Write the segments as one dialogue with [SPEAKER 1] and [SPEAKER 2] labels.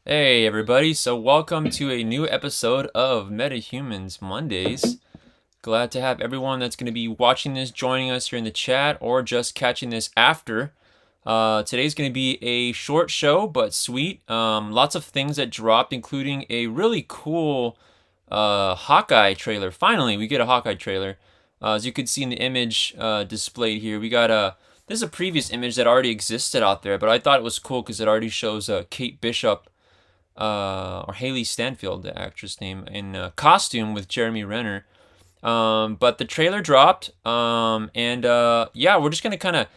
[SPEAKER 1] Hey everybody, so welcome to a new episode of Metahumans Mondays. Glad to have everyone that's going to be watching this joining us here in the chat or just catching this after. Today's going to be a short show but sweet. Lots of things that dropped, including a really cool Hawkeye trailer. Finally, we get a Hawkeye trailer. As you can see in the image displayed here, we got a. This is a previous image that already existed out there, but I thought it was cool because it already shows Kate Bishop or Haley Stanfield, the actress name, in costume with Jeremy Renner. But the trailer dropped, and yeah, we're just gonna kind of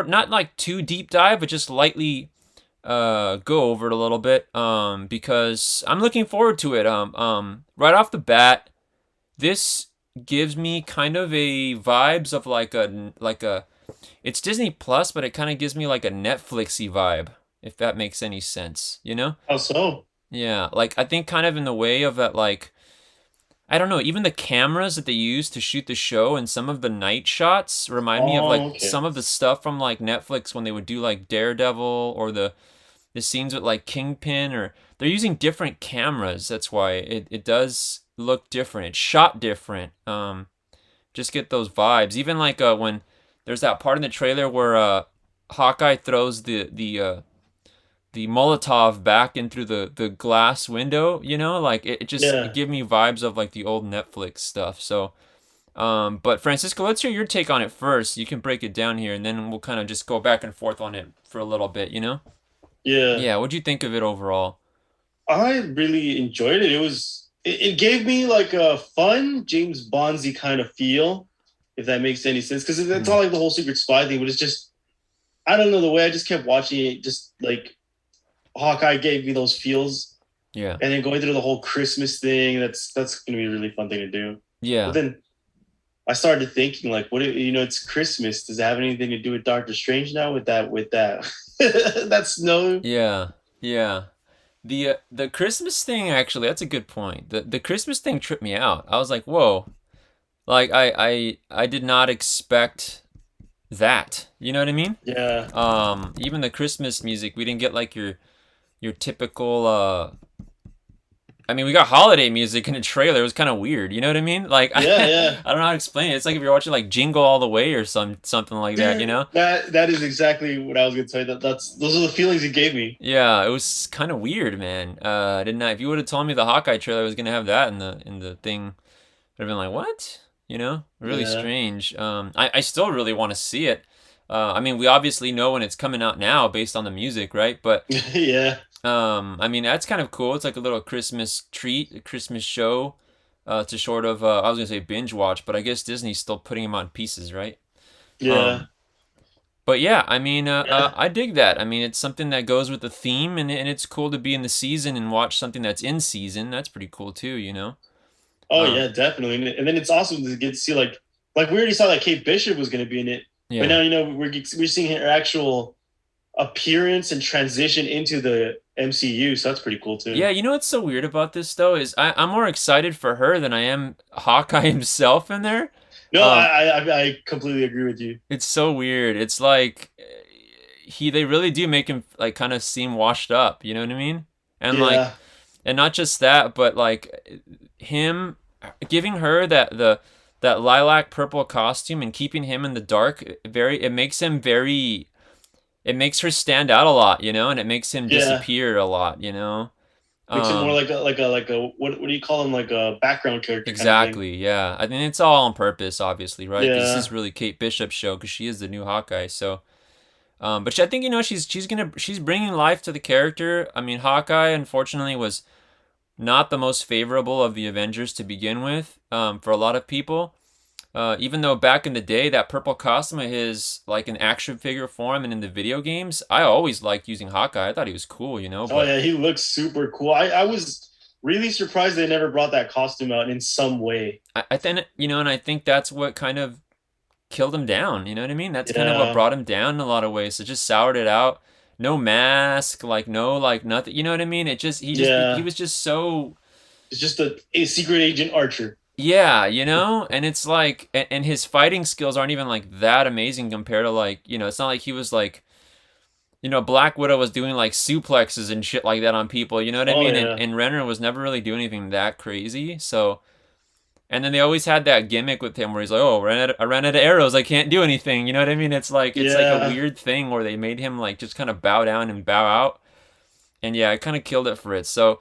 [SPEAKER 1] not like too deep dive, but just lightly go over it a little bit, because I'm looking forward to it. Right off the bat, this gives me kind of a vibes of like a it's Disney Plus, but it kind of gives me like a Netflixy vibe, if that makes any sense, you know?
[SPEAKER 2] How so?
[SPEAKER 1] Yeah, like I think kind of in the way of that, like I don't know, even the cameras that they use to shoot the show and some of the night shots remind me of like
[SPEAKER 2] Oh, okay.
[SPEAKER 1] some of the stuff from like Netflix when they would do like Daredevil or the scenes with like Kingpin, or they're using different cameras. That's why it does look different. It's shot different. Just get those vibes. Even like when there's that part in the trailer where Hawkeye throws the Molotov back in through the glass window, you know, like it just it
[SPEAKER 2] Yeah.
[SPEAKER 1] give me vibes of like the old Netflix stuff. So, but Francisco, let's hear your take on it first. You can break it down here, and then we'll kind of just go back and forth on it for a little bit, you know?
[SPEAKER 2] Yeah.
[SPEAKER 1] Yeah, what'd you think of it overall?
[SPEAKER 2] I really enjoyed it. It gave me like a fun James Bondsy kind of feel, if that makes any sense. Because it's
[SPEAKER 1] Hmm.
[SPEAKER 2] not like the whole secret spy thing, but it's just I don't know the way I just kept watching it. Just like Hawkeye gave me those feels,
[SPEAKER 1] Yeah,
[SPEAKER 2] and then going through the whole Christmas thing. That's gonna be a really fun thing to do. But
[SPEAKER 1] yeah,
[SPEAKER 2] then I started thinking like, it's Christmas. Does it have anything to do with Doctor Strange now? With that that snow.
[SPEAKER 1] yeah, yeah. The Christmas thing actually, that's a good point. The Christmas thing tripped me out. I was like, whoa, like I did not expect that. You know what I mean?
[SPEAKER 2] Yeah.
[SPEAKER 1] Even the Christmas music, we didn't get like your typical I mean, we got holiday music in a trailer. It was kind of weird, you know what I mean? Like
[SPEAKER 2] Yeah,
[SPEAKER 1] I
[SPEAKER 2] yeah.
[SPEAKER 1] don't know how to explain it. It's like if you're watching like Jingle All the Way or something like that, you
[SPEAKER 2] Dude,
[SPEAKER 1] know?
[SPEAKER 2] that is exactly what I was gonna say. That's those are the feelings it gave me.
[SPEAKER 1] Yeah, it was kind of weird, man. Didn't I? If you would have told me the Hawkeye trailer was gonna have that in the thing, I'd have been like, what? You know, really
[SPEAKER 2] Yeah.
[SPEAKER 1] strange. I still really want to see it. I mean, we obviously know when it's coming out now based on the music, right? But
[SPEAKER 2] Yeah.
[SPEAKER 1] I mean, that's kind of cool. It's like a little Christmas treat, a Christmas show, to sort of, I was gonna say binge watch, but I guess Disney's still putting them on pieces, right?
[SPEAKER 2] Yeah.
[SPEAKER 1] Um, but yeah, I mean,
[SPEAKER 2] Yeah.
[SPEAKER 1] I dig that. I mean, it's something that goes with the theme, and it's cool to be in the season and watch something that's in season. That's pretty cool too, you know?
[SPEAKER 2] Oh
[SPEAKER 1] Um,
[SPEAKER 2] yeah, definitely. And then it's awesome to get to see like we already saw that Kate Bishop was gonna be in it, but
[SPEAKER 1] yeah.
[SPEAKER 2] now we're seeing her actual appearance and transition into the MCU. So that's pretty cool too.
[SPEAKER 1] Yeah, you know what's so weird about this though is I'm more excited for her than I am Hawkeye himself in there.
[SPEAKER 2] No,
[SPEAKER 1] Um,
[SPEAKER 2] I completely agree with you.
[SPEAKER 1] It's so weird. It's like they really do make him like kind of seem washed up, you know what I mean? And like
[SPEAKER 2] Yeah.
[SPEAKER 1] and not just that, but like him giving her that lilac purple costume and keeping him in the dark, very it makes him very it makes her stand out a lot, you know, and it makes him
[SPEAKER 2] Yeah.
[SPEAKER 1] disappear a lot, you know.
[SPEAKER 2] Makes it more
[SPEAKER 1] Um
[SPEAKER 2] like a what do you call him, like a background character kind of thing.
[SPEAKER 1] exactly, yeah. I mean it's all on purpose obviously, right? Because this
[SPEAKER 2] Yeah.
[SPEAKER 1] is really Kate Bishop's show because she is the new Hawkeye, so but I think you know she's bringing life to the character. I mean, Hawkeye unfortunately was not the most favorable of the Avengers to begin with, for a lot of people. Even though back in the day that purple costume of his, like in action figure form and in the video games, I always liked using Hawkeye. I thought he was cool, you know.
[SPEAKER 2] Oh
[SPEAKER 1] But
[SPEAKER 2] yeah, he looks super cool. I was really surprised they never brought that costume out in some way.
[SPEAKER 1] I think you know, and I think that's what kind of killed him down. You know what I mean? That's kind of what
[SPEAKER 2] Yeah.
[SPEAKER 1] brought him down in a lot of ways. So just soured it out. No mask, like no, like nothing. You know what I mean? It just he
[SPEAKER 2] Yeah.
[SPEAKER 1] was just so
[SPEAKER 2] It's just a secret agent Archer.
[SPEAKER 1] yeah, you know. And it's like and his fighting skills aren't even like that amazing compared to like you know. It's not like he was like Black Widow was doing like suplexes and shit like that on people. You know what I
[SPEAKER 2] Oh
[SPEAKER 1] mean?
[SPEAKER 2] yeah,
[SPEAKER 1] And Renner was never really doing anything that crazy. So, and then they always had that gimmick with him where he's like, "Oh, I ran out of arrows. I can't do anything." You know what I mean? It's like a
[SPEAKER 2] yeah,
[SPEAKER 1] weird thing where they made him like just kind of bow down and bow out. And yeah, it kind of killed it for it. So,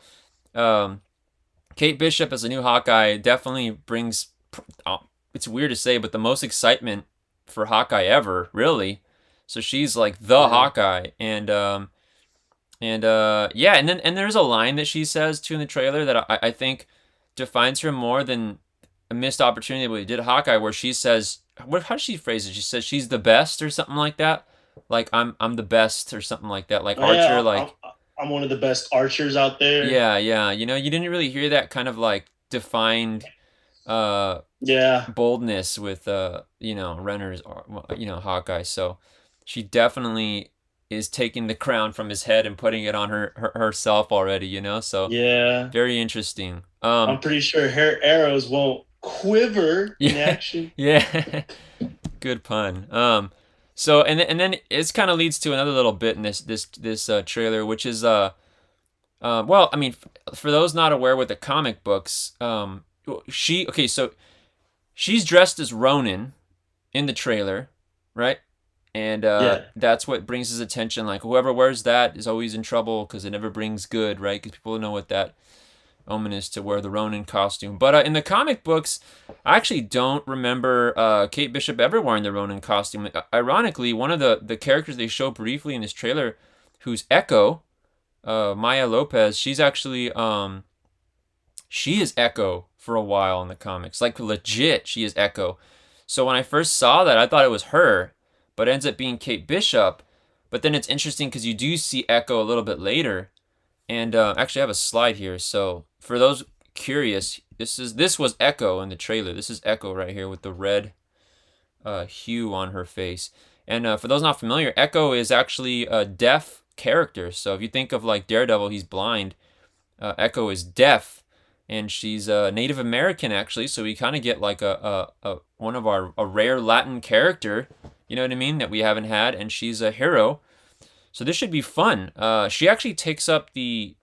[SPEAKER 1] um, Kate Bishop as a new Hawkeye definitely brings. Uh, it's weird to say, but the most excitement for Hawkeye ever, really. So she's like the
[SPEAKER 2] yeah,
[SPEAKER 1] Hawkeye, and yeah, and there's a line that she says too in the trailer that I think defines her more than a missed opportunity that we did Hawkeye, where she says, how does she phrase it? She says she's the best or something like that. Like I'm the best or something like that. Like
[SPEAKER 2] oh
[SPEAKER 1] Archer,
[SPEAKER 2] yeah. I'm
[SPEAKER 1] like
[SPEAKER 2] I'm one of the best archers out there.
[SPEAKER 1] yeah, yeah. You didn't really hear that kind of like defined uh
[SPEAKER 2] Yeah,
[SPEAKER 1] boldness with Renner's Hawkeye. So she definitely is taking the crown from his head and putting it on herself already, so
[SPEAKER 2] yeah.
[SPEAKER 1] very interesting.
[SPEAKER 2] I'm pretty sure her arrows won't quiver in
[SPEAKER 1] Yeah.
[SPEAKER 2] action.
[SPEAKER 1] Yeah. Good pun. So and then it kind of leads to another little bit in this trailer, which is well, I mean, for those not aware with the comic books, so she's dressed as Ronin in the trailer, right? And
[SPEAKER 2] Yeah,
[SPEAKER 1] that's what brings his attention. Like whoever wears that is always in trouble because it never brings good, right? Because people know what that omen is to wear the Ronin costume. But in the comic books, I actually don't remember Kate Bishop ever wearing the Ronin costume. Ironically, one of the characters they show briefly in this trailer, who's Echo, Maya Lopez, she is Echo for a while in the comics. Like legit, she is Echo. So when I first saw that, I thought it was her, but it ends up being Kate Bishop. But then it's interesting because you do see Echo a little bit later, and actually I have a slide here. So for those curious, this was Echo in the trailer. This is Echo right here with the red hue on her face. And for those not familiar, Echo is actually a deaf character. So if you think of like Daredevil, he's blind. Echo is deaf, and she's Native American actually. So we kind of get like a one of a rare Latin character. You know what I mean? That we haven't had, and she's a hero. So this should be fun. She actually takes up the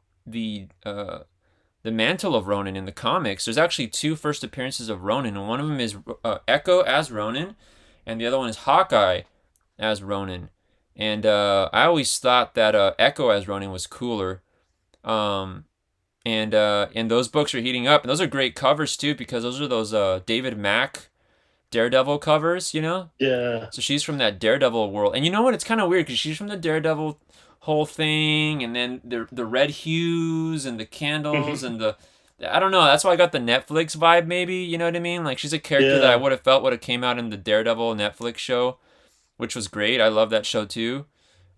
[SPEAKER 1] mantle of Ronin in the comics. There's actually two first appearances of Ronin, and one of them is Echo as Ronin, and the other one is Hawkeye as Ronin. And I always thought that Echo as Ronin was cooler. Um, and those books are heating up, and those are great covers too because those are those David Mack Daredevil covers,
[SPEAKER 2] yeah,
[SPEAKER 1] So she's from that Daredevil world, and you know what? It's kind of weird because she's from the Daredevil whole thing, and then the red hues and the candles and the I don't know. That's why I got the Netflix vibe. Maybe you know what I mean. Like she's a character that I
[SPEAKER 2] yeah.
[SPEAKER 1] would have felt would have came out in the Daredevil Netflix show, which was great. I love that show too.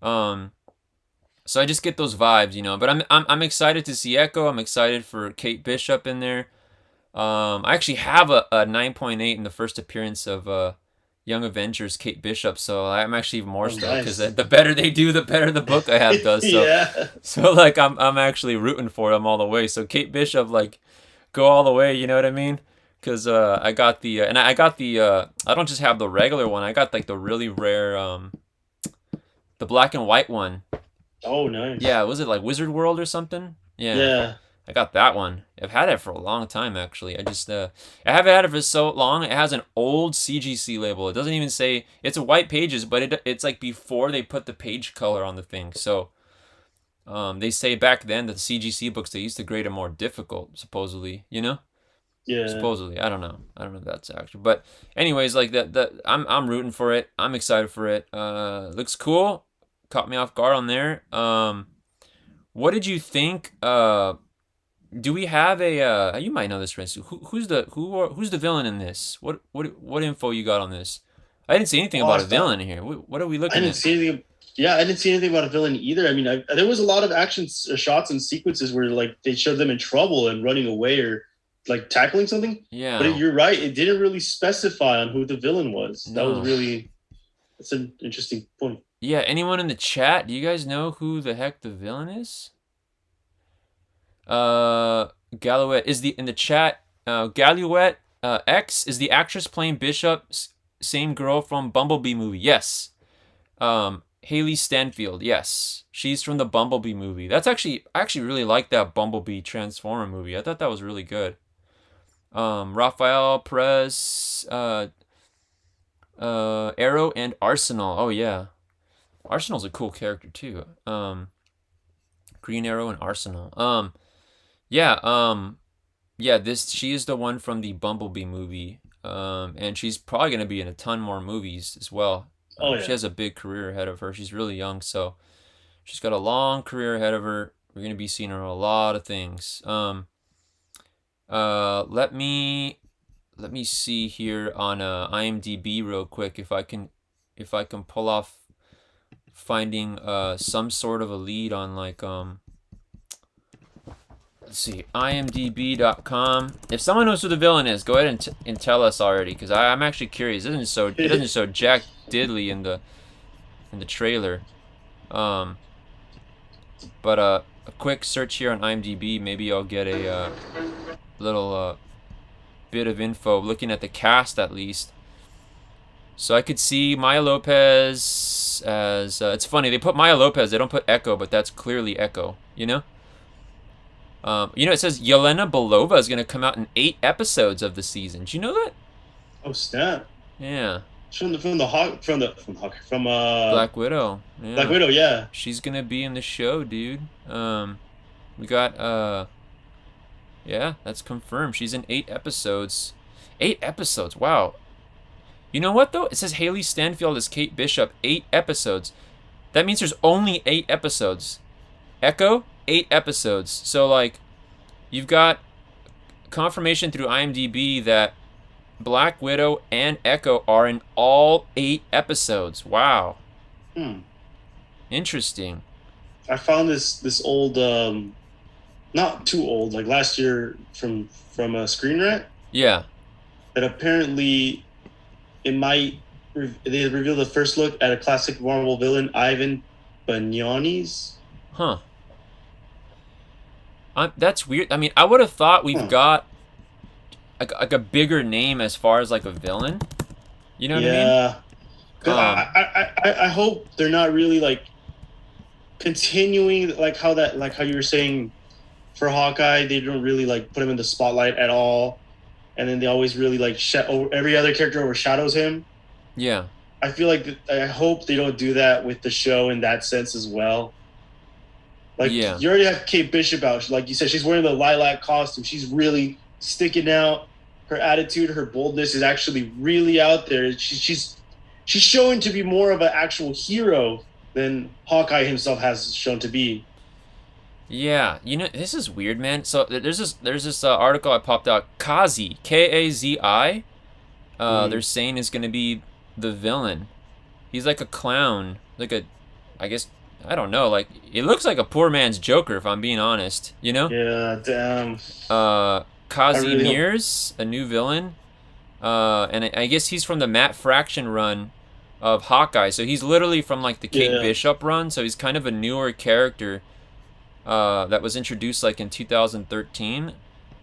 [SPEAKER 1] Um, so I just get those vibes, But I'm excited to see Echo. I'm excited for Kate Bishop in there. I actually have a 9.8 in the first appearance of Young Avengers, Kate Bishop. So I'm actually even more
[SPEAKER 2] Oh,
[SPEAKER 1] stoked because
[SPEAKER 2] nice.
[SPEAKER 1] the better they do, the better the book I have does. So
[SPEAKER 2] Yeah,
[SPEAKER 1] so like I'm actually rooting for them all the way. So Kate Bishop, like go all the way. You know what I mean? Because I got the and I got the I don't just have the regular one. I got like the really rare the black and white one.
[SPEAKER 2] oh, nice.
[SPEAKER 1] Yeah, was it like Wizard World or something? Yeah.
[SPEAKER 2] Yeah,
[SPEAKER 1] I got that one. I've had it for a long time actually. I haven't had it for so long. It has an old CGC label. It doesn't even say it's a white pages, but it's like before they put the page color on the thing. So they say back then that the CGC books they used to grade them more difficult, supposedly.
[SPEAKER 2] yeah.
[SPEAKER 1] Supposedly. I don't know. I don't know if that's actually. But anyways, like that I'm rooting for it. I'm excited for it. Looks cool. Caught me off guard on there. What did you think? Do we have a? You might know this, Renz. Who's the villain in this? What info you got on this? I didn't see anything
[SPEAKER 2] Oh, I
[SPEAKER 1] about a
[SPEAKER 2] thought
[SPEAKER 1] villain here. What are we
[SPEAKER 2] I
[SPEAKER 1] looking
[SPEAKER 2] didn't
[SPEAKER 1] at?
[SPEAKER 2] see anything. Yeah, I didn't see anything about a villain either. I mean, there was a lot of action shots and sequences where like they showed them in trouble and running away or like tackling something. But
[SPEAKER 1] Yeah,
[SPEAKER 2] you're right; it didn't really specify on who the villain was.
[SPEAKER 1] no.
[SPEAKER 2] That's an interesting point.
[SPEAKER 1] Yeah, anyone in the chat? Do you guys know who the heck the villain is? Galluette is the in the chat. Galluette X is the actress playing Bishop, same girl from Bumblebee movie. Yes. Haley Stanfield, yes. She's from the Bumblebee movie. I actually really like that Bumblebee Transformer movie. I thought that was really good. Rafael Perez, Arrow, and Arsenal. Oh yeah, Arsenal's a cool character too. Green Arrow and Arsenal. Yeah. Yeah. She is the one from the Bumblebee movie. And she's probably gonna be in a ton more movies as well.
[SPEAKER 2] Oh yeah.
[SPEAKER 1] She has a big career ahead of her. She's really young, so she's got a long career ahead of her. We're gonna be seeing her in a lot of things. Let me see here on IMDb real quick if I can pull off finding some sort of a lead on like let's see, imdb.com. If someone knows who the villain is, go ahead and tell us already, because I'm actually curious. It doesn't show Jack Diddley in the trailer. But a quick search here on IMDb, maybe I'll get a little bit of info looking at the cast at least. So I could see Maya Lopez as it's funny, they put Maya Lopez, they don't put Echo, but that's clearly Echo, you know? It says Yelena Belova is going to come out in 8 episodes of the season. Did you know that?
[SPEAKER 2] Oh snap!
[SPEAKER 1] Yeah.
[SPEAKER 2] From
[SPEAKER 1] Black Widow. Yeah.
[SPEAKER 2] Black Widow, yeah.
[SPEAKER 1] She's gonna be in the show, dude. We got yeah, that's confirmed. She's in 8 episodes. 8 episodes. Wow. You know what though? It says Haley Stanfield as Kate Bishop. 8 episodes. That means there's only 8 episodes. Echo, 8 episodes. So like, you've got confirmation through IMDb that Black Widow and Echo are in all 8 episodes. Wow. Interesting.
[SPEAKER 2] I found this old, not too old, like last year from a Screen Rant.
[SPEAKER 1] Yeah.
[SPEAKER 2] That apparently they revealed the first look at a classic Marvel villain, Ivan Banyonis.
[SPEAKER 1] Huh. That's weird. I mean, I would have thought we've got like a bigger name as far as like a villain. You know what I mean?
[SPEAKER 2] Yeah. I hope they're not really like continuing like how you were saying for Hawkeye, they don't really like put him in the spotlight at all, and then they always really like every other character overshadows him.
[SPEAKER 1] Yeah.
[SPEAKER 2] I feel like I hope they don't do that with the show in that sense as well. Like, you already have Kate Bishop out. Like you said, she's wearing the lilac costume. She's really sticking out. Her attitude, her boldness is actually really out there. She's showing to be more of an actual hero than Hawkeye himself has shown to be.
[SPEAKER 1] Yeah, this is weird, man. So there's this article I popped out. Kazi, Kazi. They're saying is going to be the villain. He's like a clown, I guess. I don't know, like, it looks like a poor man's Joker, if I'm being honest, you know?
[SPEAKER 2] Yeah, damn.
[SPEAKER 1] Kazi Mears, a new villain. And I guess he's from the Matt Fraction run of Hawkeye, so he's literally from, like, the Kate Bishop run, so he's kind of a newer character that was introduced, like, in 2013.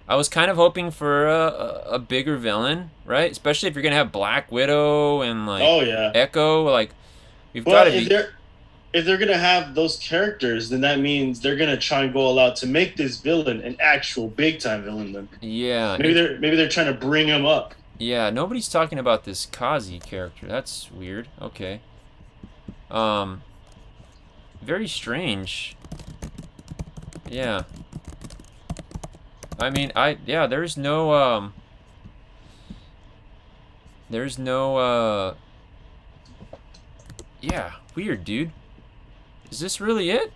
[SPEAKER 1] I was kind of hoping for a bigger villain, right? Especially if you're going to have Black Widow and, like, Echo, like, we've got to be...
[SPEAKER 2] If they're going to have those characters, then that means they're going to try and go all out to make this villain an actual big-time villain. Then.
[SPEAKER 1] Yeah.
[SPEAKER 2] Maybe they're trying to bring him up.
[SPEAKER 1] Yeah, nobody's talking about this Kazi character. That's weird. Okay. Very strange. Yeah. I mean, there's no, yeah, weird, dude. Is this really it?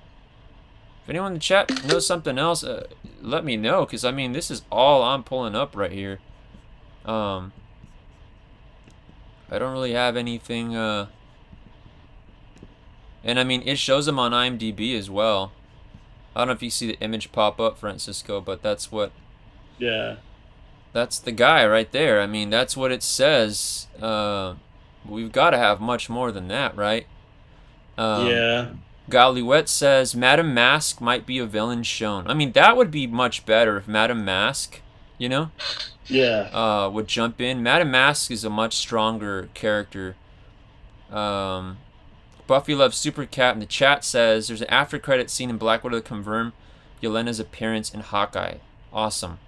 [SPEAKER 1] If anyone in the chat knows something else, let me know, because, I mean, this is all I'm pulling up right here. I don't really have anything, and, I mean, it shows them on IMDb as well. I don't know if you see the image pop up, Francisco, but that's what...
[SPEAKER 2] Yeah.
[SPEAKER 1] That's the guy right there. I mean, that's what it says. We've got to have much more than that, right?
[SPEAKER 2] Yeah.
[SPEAKER 1] Galuet says Madame Mask might be a villain shown. I mean, that would be much better if Madame Mask,
[SPEAKER 2] Yeah.
[SPEAKER 1] Would jump in. Madame Mask is a much stronger character. Buffy Loves Super Cat in the chat says there's an after credit scene in Black Widow to confirm Yelena's appearance in Hawkeye. Awesome.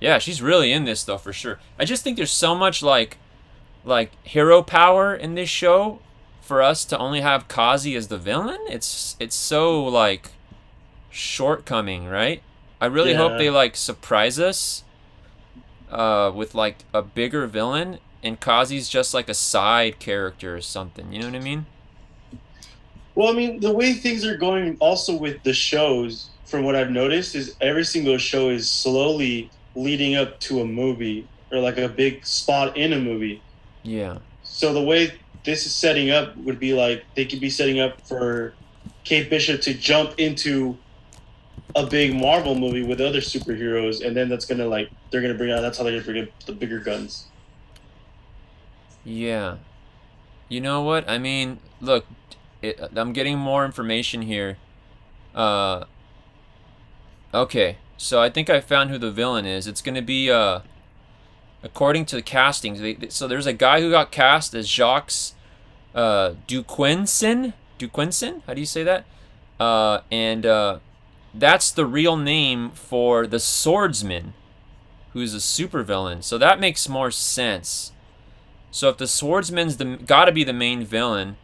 [SPEAKER 1] Yeah, she's really in this though for sure. I just think there's so much like hero power in this show for us to only have Kazi as the villain. It's so like shortcoming, right? I really hope they like surprise us with like a bigger villain and Kazi's just like a side character or something. You know what I mean?
[SPEAKER 2] Well, I mean, the way things are going also with the shows, from what I've noticed, is every single show is slowly leading up to a movie or like a big spot in a movie.
[SPEAKER 1] Yeah.
[SPEAKER 2] So the way this is setting up would be like they could be setting up for Kate Bishop to jump into a big Marvel movie with other superheroes, and then that's gonna like they're gonna bring out. That's how they're gonna bring out the bigger guns.
[SPEAKER 1] Yeah. You know what? I mean, look, I'm getting more information here. Okay, so I think I found who the villain is. It's gonna be according to the castings. So there's a guy who got cast as Jacques Duquesne. Duquesne? How do you say that? And that's the real name for the Swordsman, who's a supervillain. So that makes more sense. So if the Swordsman's gotta be the main villain,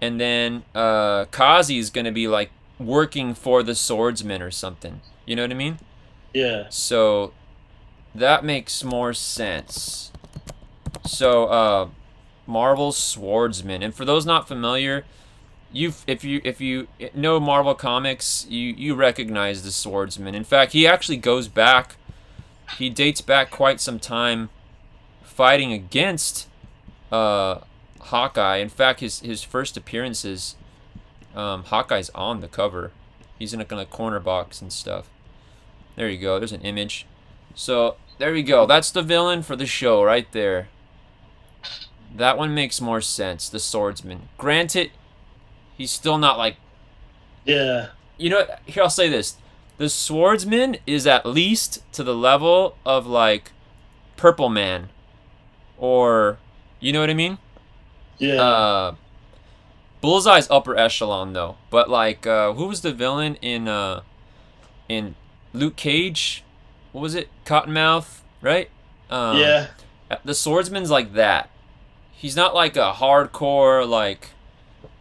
[SPEAKER 1] and then Kazi's gonna be like working for the Swordsman or something. You know what I mean?
[SPEAKER 2] Yeah.
[SPEAKER 1] So that makes more sense. So Marvel's Swordsman, and for those not familiar, if you know Marvel comics, you recognize the Swordsman. In fact, he actually goes back. He dates back quite some time, fighting against Hawkeye. In fact, his first appearances, Hawkeye's on the cover. He's in a kind of corner box and stuff. There you go. There's an image. So there we go. That's the villain for the show right there. That one makes more sense. The Swordsman. Granted, he's still not like.
[SPEAKER 2] Yeah.
[SPEAKER 1] You know, here I'll say this: the Swordsman is at least to the level of like Purple Man, or you know what I mean?
[SPEAKER 2] Yeah.
[SPEAKER 1] Bullseye's upper echelon though, but like who was the villain in Luke Cage? What was it? Cottonmouth, right?
[SPEAKER 2] Yeah.
[SPEAKER 1] The Swordsman's like that. He's not like a hardcore like,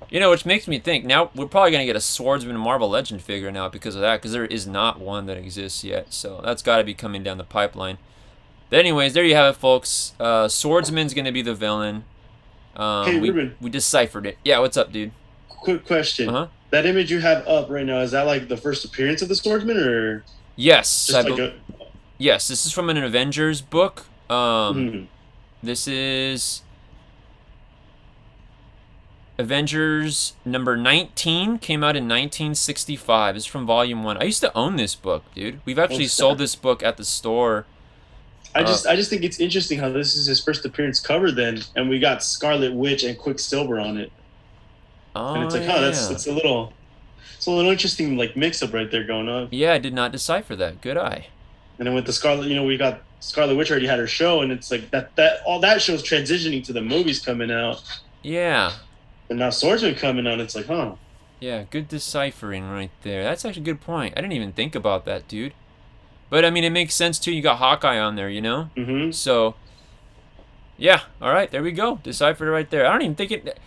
[SPEAKER 1] you know, which makes me think now we're probably gonna get a Swordsman Marvel Legend figure now because of that, because there is not one that exists yet. So that's got to be coming down the pipeline. But anyways, there you have it, folks. Swordsman's gonna be the villain.
[SPEAKER 2] Hey, Ruben.
[SPEAKER 1] We deciphered it. Yeah, what's up, dude?
[SPEAKER 2] Quick question.
[SPEAKER 1] Uh-huh.
[SPEAKER 2] That image you have up right now, is that like the first appearance of the Swordsman, or?
[SPEAKER 1] Yes.
[SPEAKER 2] Just
[SPEAKER 1] yes, this is from an Avengers book. This is Avengers number 19, came out in 1965. It's from volume 1. I used to own this book, dude. We've actually sold this book at the store.
[SPEAKER 2] I just think it's interesting how this is his first appearance cover then, and we got Scarlet Witch and Quicksilver on it.
[SPEAKER 1] Oh,
[SPEAKER 2] and it's like, that's a little interesting like mix up right there going on.
[SPEAKER 1] Yeah, I did not decipher that. Good eye.
[SPEAKER 2] And then with the Scarlet, we got Scarlet Witch already had her show, and it's like that all that show's transitioning to the movies coming out.
[SPEAKER 1] Yeah.
[SPEAKER 2] And now Swordsman coming out, it's like, huh.
[SPEAKER 1] Yeah, good deciphering right there. That's actually a good point. I didn't even think about that, dude. But, I mean, it makes sense, too. You got Hawkeye on there, you know?
[SPEAKER 2] Mm-hmm.
[SPEAKER 1] So, yeah. All right, there we go. Deciphered it right there. I don't even think it...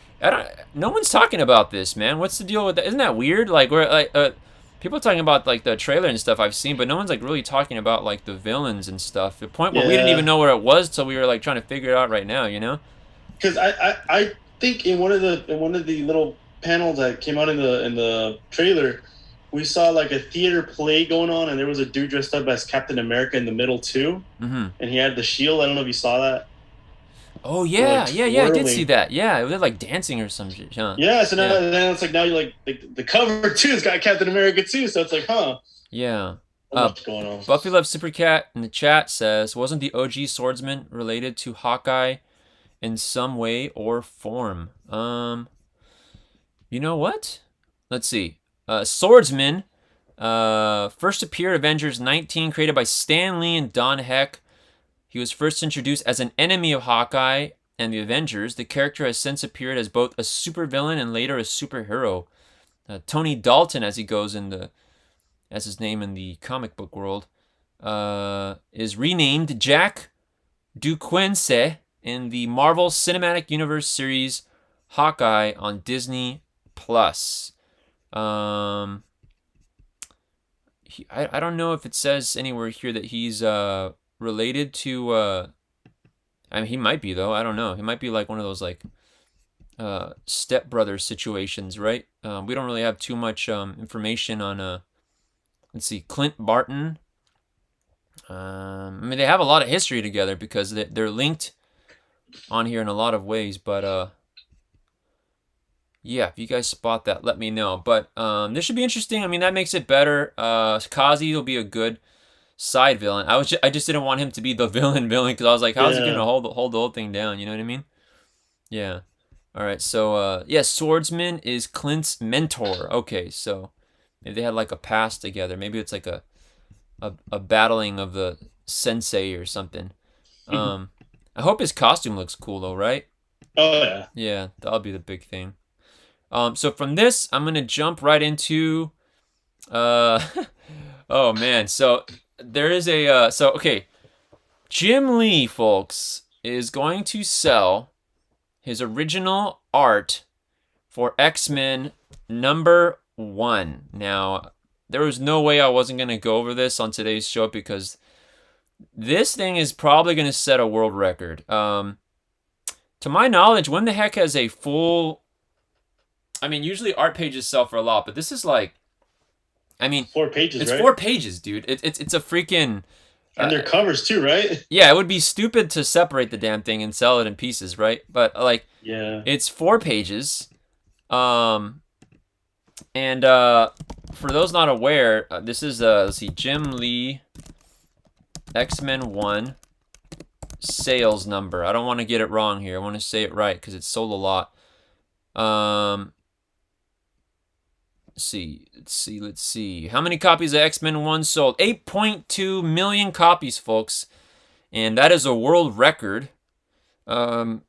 [SPEAKER 1] no one's talking about this, man. What's the deal with that? Isn't that weird? Like, we're like... people are talking about, like, the trailer and stuff I've seen, but no one's, like, really talking about, like, the villains and stuff. The point where we didn't even know where it was till we were, like, trying to figure it out right now, you know?
[SPEAKER 2] Because I think in one of the little panels that came out in the trailer, we saw like a theater play going on, and there was a dude dressed up as Captain America in the middle too, and he had the shield. I don't know if you saw that.
[SPEAKER 1] Oh yeah, like, yeah, I did see that. Yeah, they're like dancing or some shit, huh?
[SPEAKER 2] Yeah, so now then it's like now you're like the cover too has got Captain America too, so it's like, huh?
[SPEAKER 1] Yeah.
[SPEAKER 2] What's going on?
[SPEAKER 1] Buffy Loves Super Cat in the chat says, wasn't the OG Swordsman related to Hawkeye in some way or form? You know what? Let's see. Swordsman first appeared Avengers 19, created by Stan Lee and Don Heck. He was first introduced as an enemy of Hawkeye and the Avengers, the character has since appeared as both a supervillain and later a superhero. Tony Dalton, as his name in the comic book world, is renamed Jack Duquesne in the Marvel Cinematic Universe series Hawkeye on Disney Plus. I don't know if it says anywhere here that he's related to. I mean, he might be though. I don't know. He might be like one of those like stepbrother situations, right? We don't really have too much information on. Let's see, Clint Barton. I mean, they have a lot of history together because they're linked on here in a lot of ways. But yeah, if you guys spot that, let me know. But this should be interesting. I mean, that makes it better. Kazi will be a good side villain. I just didn't want him to be the villain because I was like, how's he gonna hold the whole thing down? You know what I mean? Yeah. All right. So yeah, Swordsman is Clint's mentor. Okay, so maybe they had like a past together. Maybe it's like a battling of the sensei or something. I hope his costume looks cool though, right?
[SPEAKER 2] Oh yeah.
[SPEAKER 1] Yeah, that'll be the big thing. So from this, I'm gonna jump right into. Oh man, so there is a okay. Jim Lee, folks, is going to sell his original art for X-Men #1. Now, there was no way I wasn't going to go over this on today's show because this thing is probably going to set a world record. To my knowledge, when the heck has a full... I mean, usually art pages sell for a lot, but this is like... I mean...
[SPEAKER 2] 4 pages,
[SPEAKER 1] it's
[SPEAKER 2] right?
[SPEAKER 1] 4 pages, dude. It's a freaking...
[SPEAKER 2] And their covers too, right?
[SPEAKER 1] Yeah, it would be stupid to separate the damn thing and sell it in pieces, right? But like,
[SPEAKER 2] yeah,
[SPEAKER 1] it's 4 pages. And for those not aware, this is let's see, Jim Lee X-Men 1 sales number. I don't want to get it wrong here. I want to say it right because it's sold a lot. Let's see. How many copies of X-Men 1 sold? 8.2 million copies, folks. And that is a world record. That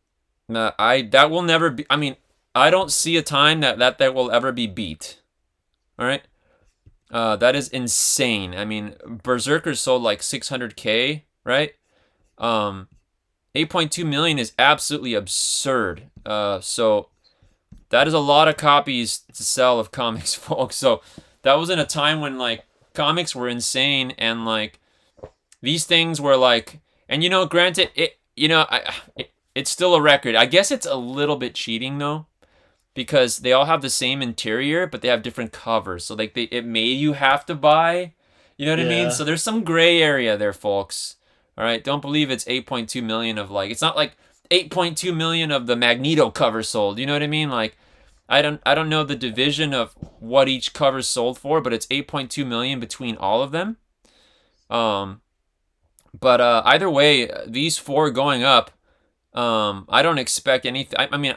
[SPEAKER 1] will never be... I mean, I don't see a time that will ever be beat. All right? That is insane. I mean, Berserkers sold like 600K, right? 8.2 million is absolutely absurd. So... that is a lot of copies to sell of comics, folks. So that was in a time when like comics were insane and like these things were like, and you know, granted, it's still a record. I guess it's a little bit cheating though, because they all have the same interior, but they have different covers. So like it made you have to buy, you know what I mean? So there's some gray area there, folks. All right, don't believe it's 8.2 million of like, it's not like 8.2 million of the Magneto cover sold. You know what I mean? Like, I don't know the division of what each cover sold for, but it's 8.2 million between all of them. But either way, these 4 going up, I don't expect anything. I mean,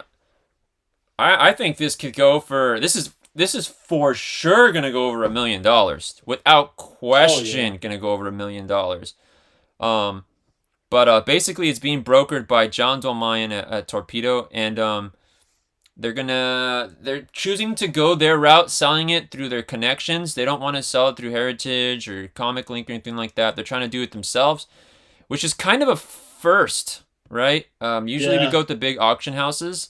[SPEAKER 1] I think this could go for this is for sure gonna go over $1 million without question. Gonna go over $1 million. But basically, it's being brokered by John Dolmayan at Torpedo, and they're choosing to go their route, selling it through their connections. They don't want to sell it through Heritage or Comic Link or anything like that. They're trying to do it themselves, which is kind of a first, right? Usually we go to big auction houses,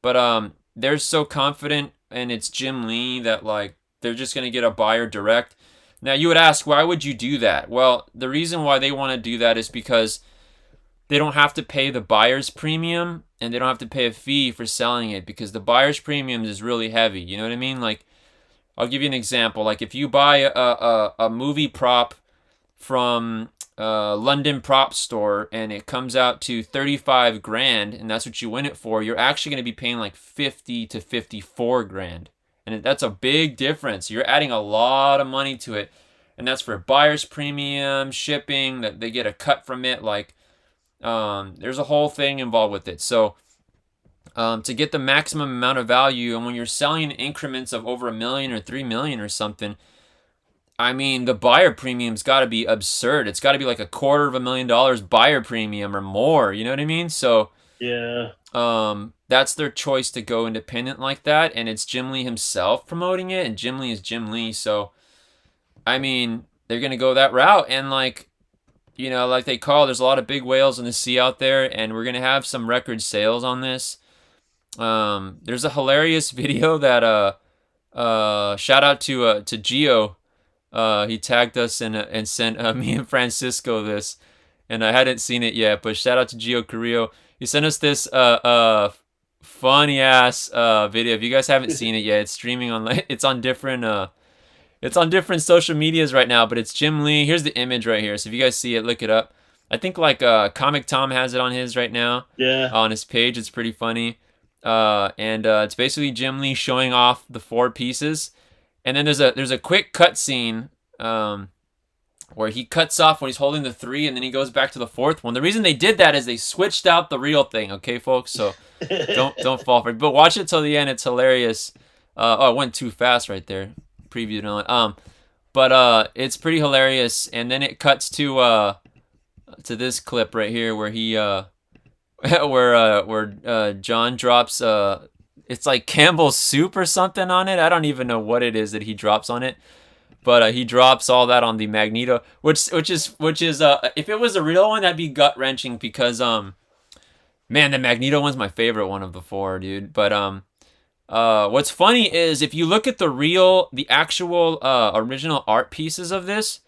[SPEAKER 1] but they're so confident and it's Jim Lee that like they're just gonna get a buyer direct. Now you would ask, why would you do that? Well, the reason why they want to do that is because they don't have to pay the buyer's premium and they don't have to pay a fee for selling it because the buyer's premium is really heavy. You know what I mean? Like, I'll give you an example. Like, if you buy a movie prop from London Prop Store and it comes out to 35 grand and that's what you win it for, you're actually going to be paying like 50 to 54 grand. And that's a big difference. You're adding a lot of money to it. And that's for buyer's premium, shipping, that they get a cut from it. Like, there's a whole thing involved with it. So to get the maximum amount of value, and when you're selling in increments of over $1 million or $3 million or something, I mean, the buyer premium's got to be absurd. It's got to be like $250,000 buyer premium or more. You know what I mean? So
[SPEAKER 2] Yeah.
[SPEAKER 1] That's their choice to go independent like that, and it's Jim Lee himself promoting it, and Jim Lee is Jim Lee, so I mean, they're gonna go that route, and like, you know, like they call, there's a lot of big whales in the sea out there, and we're gonna have some record sales on this. There's a hilarious video that shout out to Gio. He tagged us and sent me and Francisco this, and I hadn't seen it yet, but shout out to Gio Carrillo. He sent us this funny ass video. If you guys haven't seen it yet, it's streaming on it's on different social medias right now, but it's Jim Lee. Here's the image right here. So if you guys see it, look it up. I think like Comic Tom has it on his right now.
[SPEAKER 2] Yeah.
[SPEAKER 1] On his page, it's pretty funny. And it's basically Jim Lee showing off the 4 pieces, and then there's a quick cut scene where he cuts off when he's holding the 3, and then he goes back to the 4th one. The reason they did that is they switched out the real thing. Okay, folks, so don't fall for it. But watch it till the end. It's hilarious. Oh, it went too fast right there. Preview and all that. But it's pretty hilarious, and then it cuts to this clip right here where he where John drops it's like Campbell's soup or something on it. I don't even know what it is that he drops on it, but he drops all that on the Magneto, which is if it was a real one, that'd be gut wrenching because man, the Magneto one's my favorite one of the 4, dude. But what's funny is if you look at the actual original art pieces of this,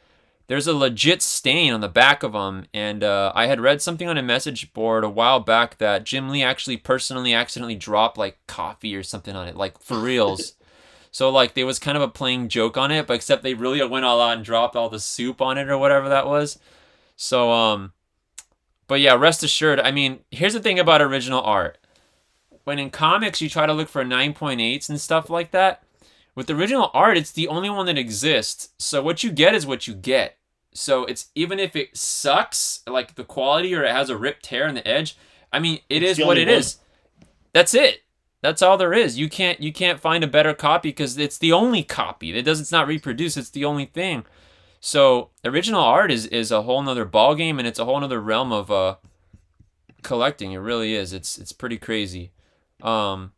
[SPEAKER 1] there's a legit stain on the back of them, and I had read something on a message board a while back that Jim Lee actually personally accidentally dropped like coffee or something on it, like for reals. So like there was kind of a playing joke on it, but except they really went all out and dropped all the soup on it or whatever that was. So but yeah, rest assured. I mean, here's the thing about original art. When in comics you try to look for 9.8s and stuff like that, with original art, it's the only one that exists. So what you get is what you get. So it's even if it sucks, like the quality, or it has a ripped tear in the edge, I mean, it's what it is. That's it. That's all there is. You can't find a better copy because it's the only copy. It's not reproduced. It's the only thing. So original art is a whole nother ball game, and it's a whole nother realm of collecting. It really is. It's pretty crazy. Let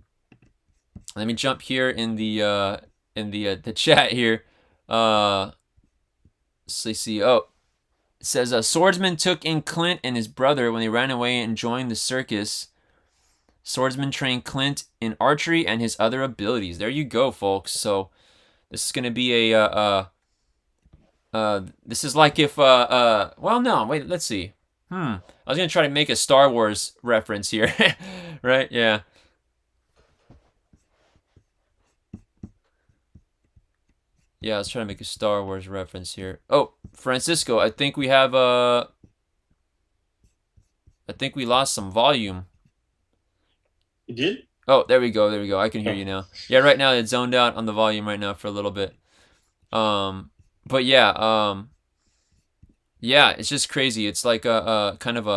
[SPEAKER 1] me jump here in the chat here. Let's see. Oh, it says Swordsman took in Clint and his brother when they ran away and joined the circus. Swordsman trained Clint in archery and his other abilities. There you go, folks. So this is gonna be this is like if well, no, wait, let's see. I was gonna try to make a Star Wars reference here, right? Yeah. Yeah, I was trying to make a Star Wars reference here. Oh, Francisco, I think we have I think we lost some volume.
[SPEAKER 2] You did?
[SPEAKER 1] Oh, there we go. There we go. I can hear you now. Yeah, right now it's zoned out on the volume right now for a little bit. But yeah, yeah, it's just crazy. It's like a kind of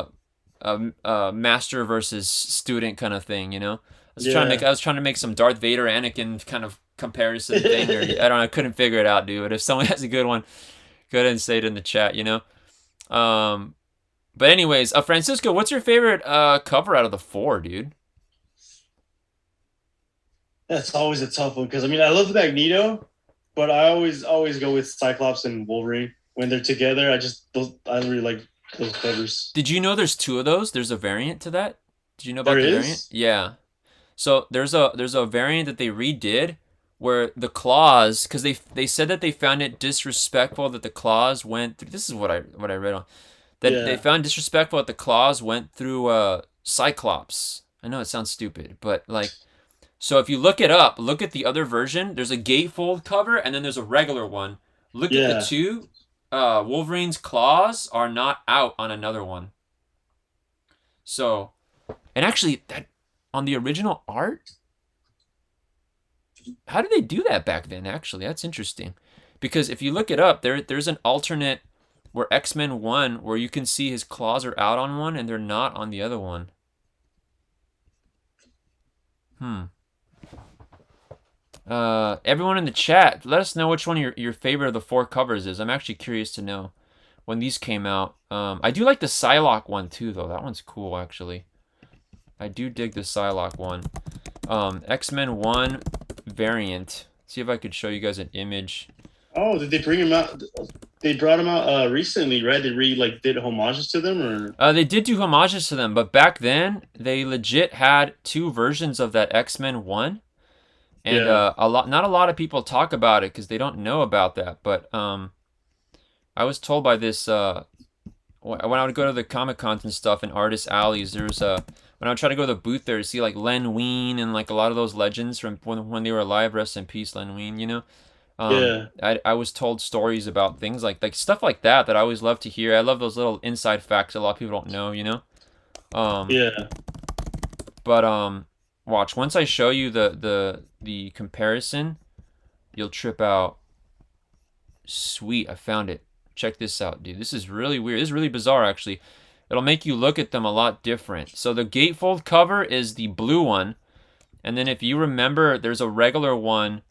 [SPEAKER 1] a master versus student kind of thing, you know? I was trying to make some Darth Vader Anakin kind of comparison thing, or I don't know, I couldn't figure it out, dude. But if someone has a good one, go ahead and say it in the chat, you know. But anyways, Francisco, what's your favorite cover out of the 4, dude?
[SPEAKER 2] That's always a tough one because I mean I love the Magneto, but I always go with Cyclops and Wolverine when they're together. I really like those covers.
[SPEAKER 1] Did you know there's 2 of those? There's a variant to that. Did you know about the variant? Yeah. So there's a variant that they redid where the claws, because they said that they found it disrespectful that the claws went through. This is what I read on that they found disrespectful that the claws went through Cyclops. I know it sounds stupid, but like, so if you look it up, look at the other version. There's a gatefold cover and then there's a regular one. Look at the 2. Wolverine's claws are not out on another one. So, and actually that on the original art. How did they do that back then, actually? That's interesting. Because if you look it up, there's an alternate where X-Men 1 where you can see his claws are out on one and they're not on the other one. Everyone in the chat, let us know which one your favorite of the 4 covers is. I'm actually curious to know when these came out. I do like the Psylocke one too, though. That one's cool, actually. I do dig the Psylocke one. X-Men 1 variant. See if I could show you guys an image.
[SPEAKER 2] Oh, did they bring him out? They brought him out recently, right? They did homages to them, or
[SPEAKER 1] they did do homages to them, but back then they legit had 2 versions of that X-Men 1. And not a lot of people talk about it because they don't know about that. But I was told by this when I would go to the Comic Cons and stuff in artist alleys, there's when I would try to go to the booth there to see like Len Wein and like a lot of those legends from when they were alive. Rest in peace, Len Wein. You know. I was told stories about things like stuff like that I always love to hear. I love those little inside facts a lot of people don't know. You know. But watch, once I show you the comparison, you'll trip out. Sweet, I found it. Check this out, dude. This is really weird. This is really bizarre, actually. It'll make you look at them a lot different. So the gatefold cover is the blue one. And then if you remember, there's a regular one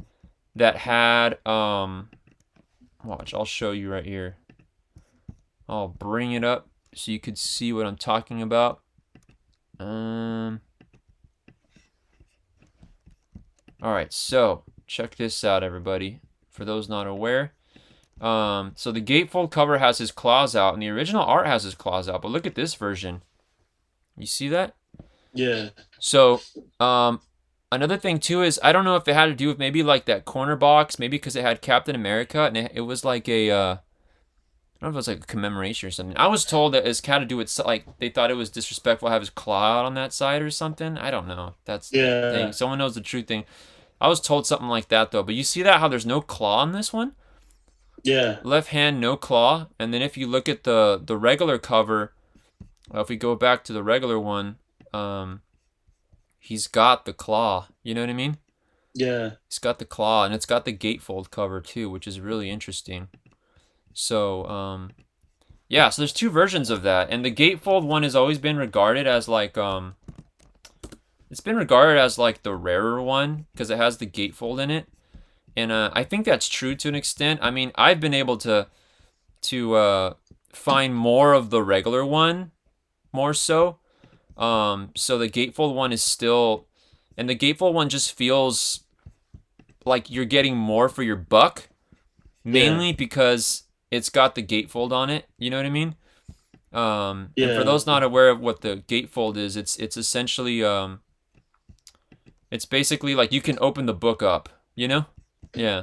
[SPEAKER 1] that had, watch, I'll show you right here. I'll bring it up so you could see what I'm talking about. Alright, so check this out, everybody. For those not aware. So the gatefold cover has his claws out, and the original art has his claws out. But look at this version. You see that?
[SPEAKER 2] Yeah.
[SPEAKER 1] So, another thing too is, I don't know if it had to do with maybe like that corner box, maybe because it had Captain America, and it was like a, I don't know if it was like a commemoration or something. I was told that it had to do with, like, they thought it was disrespectful to have his claw out on that side or something. I don't know. That's the thing. Someone knows the true thing. I was told something like that though. But you see that how there's no claw on this one?
[SPEAKER 2] Yeah.
[SPEAKER 1] Left hand, no claw. And then if you look at the regular cover, if we go back to the regular one, he's got the claw. You know what I mean?
[SPEAKER 2] Yeah.
[SPEAKER 1] He's got the claw, and it's got the gatefold cover too, which is really interesting. So, yeah, so there's 2 versions of that. And the gatefold one has always been regarded as like, it's been regarded as like the rarer one because it has the gatefold in it. And I think that's true to an extent. I mean, I've been able to find more of the regular one, more so. So the gatefold one is still, and the gatefold one just feels like you're getting more for your buck, mainly because it's got the gatefold on it. You know what I mean? And for those not aware of what the gatefold is, it's essentially it's basically like you can open the book up. You know? Yeah,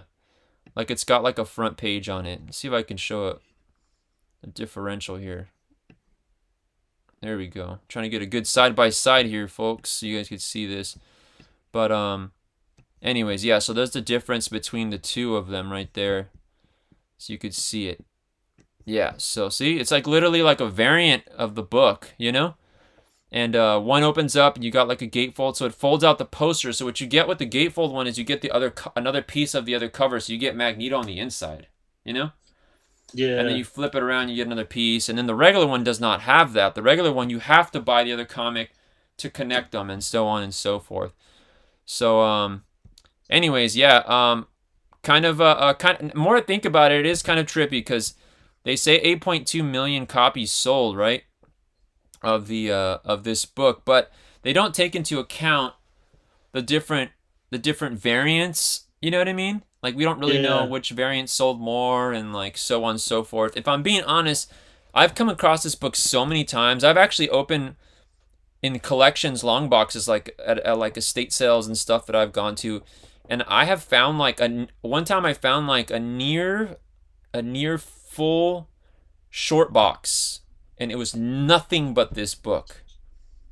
[SPEAKER 1] like it's got like a front page on it. Let's see if I can show a differential here. There we go. Trying to get a good side by side here, folks, so you guys can see this. But anyways, yeah. So there's the difference between the 2 of them right there, so you could see it. Yeah. So see, it's like literally like a variant of the book, you know. And one opens up, and you got like a gatefold, so it folds out the poster. So what you get with the gatefold one is you get the another piece of the other cover, so you get Magneto on the inside, you know?
[SPEAKER 2] Yeah.
[SPEAKER 1] And then you flip it around, you get another piece, and then the regular one does not have that. The regular one, you have to buy the other comic to connect them, and so on and so forth. So, anyways, yeah, kind of more I think about it, it is kind of trippy because they say 8.2 million copies sold, right? Of this book, but they don't take into account the different variants. You know what I mean? Like we don't really know which variant sold more, and like so on and so forth. If I'm being honest, I've come across this book so many times. I've actually opened in collections long boxes, like at like estate sales and stuff that I've gone to, and I have found like one time I found like a near full short box. And it was nothing but this book.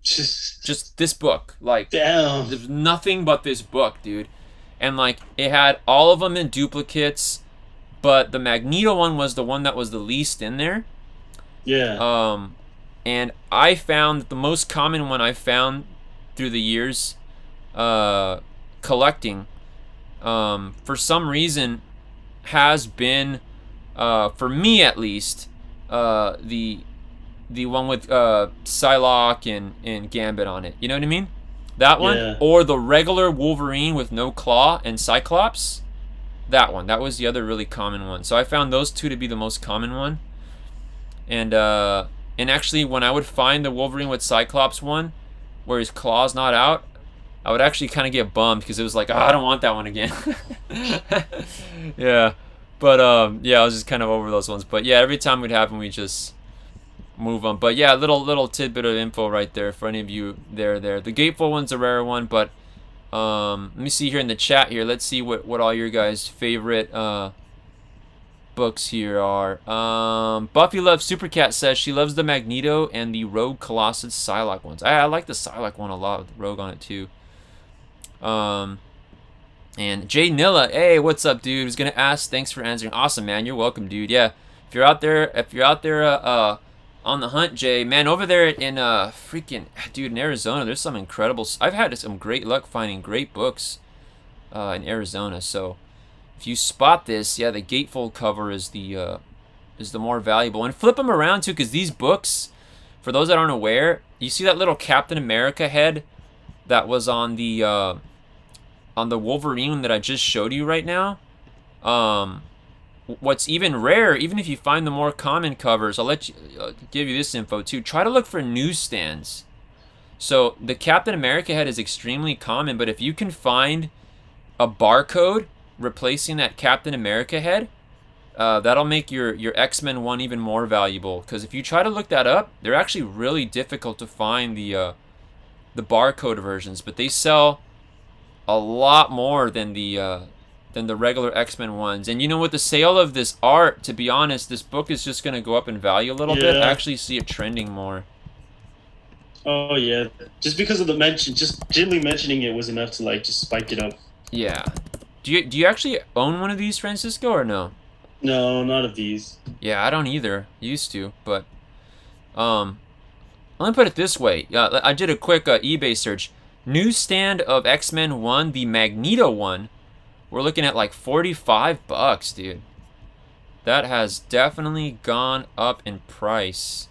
[SPEAKER 1] Just this book. Like,
[SPEAKER 2] damn.
[SPEAKER 1] There's nothing but this book, dude. And, like, it had all of them in duplicates, but the Magneto one was the one that was the least in there.
[SPEAKER 2] Yeah.
[SPEAKER 1] And I found that the most common one I found through the years collecting, for some reason, has been, for me at least, the one with Psylocke and Gambit on it. You know what I mean? That one?
[SPEAKER 2] Yeah.
[SPEAKER 1] Or the regular Wolverine with no claw and Cyclops? That one. That was the other really common one. So I found those 2 to be the most common one. And actually, when I would find the Wolverine with Cyclops one, where his claw's not out, I would actually kind of get bummed because it was like, oh, I don't want that one again. Yeah, but yeah, I was just kind of over those ones. But yeah, every time we'd have them, we just move them. But yeah, little tidbit of info right there for any of you there. The gatefold one's a rare one, but let me see here in the chat here. Let's see what all your guys' favorite books here are. Buffy Loves Supercat says she loves the Magneto and the Rogue Colossus Psylocke ones. I like the Psylocke one a lot with Rogue on it too. And Jay Nilla, hey, what's up, dude? Was gonna ask. Thanks for answering. Awesome, man. You're welcome, dude. Yeah, if you're out there, on the hunt, Jay, man, over there in freaking dude in Arizona, there's some incredible. I've had some great luck finding great books in Arizona. So if you spot this, yeah, the gatefold cover is the more valuable. And flip them around too, because these books, for those that aren't aware, you see that little Captain America head that was on the Wolverine that I just showed you right now. What's even rare, even if you find the more common covers, I'll give you this info too. Try to look for newsstands. So the Captain America head is extremely common, but if you can find a barcode replacing that Captain America head, that'll make your X-Men one even more valuable. Because if you try to look that up, they're actually really difficult to find the barcode versions, but they sell a lot more than the regular X-Men ones. And you know, with the sale of this art, to be honest, this book is just going to go up in value a little bit. I actually see it trending more.
[SPEAKER 2] Oh yeah, just because of the mention, just gently mentioning it was enough to like just spike it up.
[SPEAKER 1] Yeah. Do you actually own one of these, Francisco, or no?
[SPEAKER 2] No, not of these.
[SPEAKER 1] Yeah, I don't either. Used to, but let me put it this way. I did a quick eBay search. Newsstand of X-Men 1, the Magneto one, we're looking at like $45, dude. That has definitely gone up in price.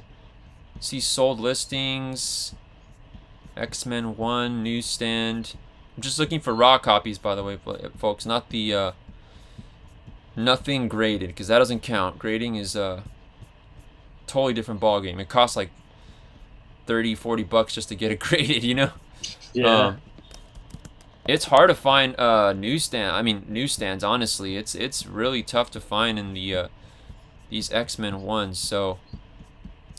[SPEAKER 1] See sold listings. X-Men 1 newsstand. I'm just looking for raw copies, by the way, folks. Not the nothing graded, because that doesn't count. Grading is a totally different ballgame. It costs like $30-40 just to get it graded, you know?
[SPEAKER 2] Yeah.
[SPEAKER 1] It's hard to find newsstands, honestly. It's really tough to find in the these X-Men ones. So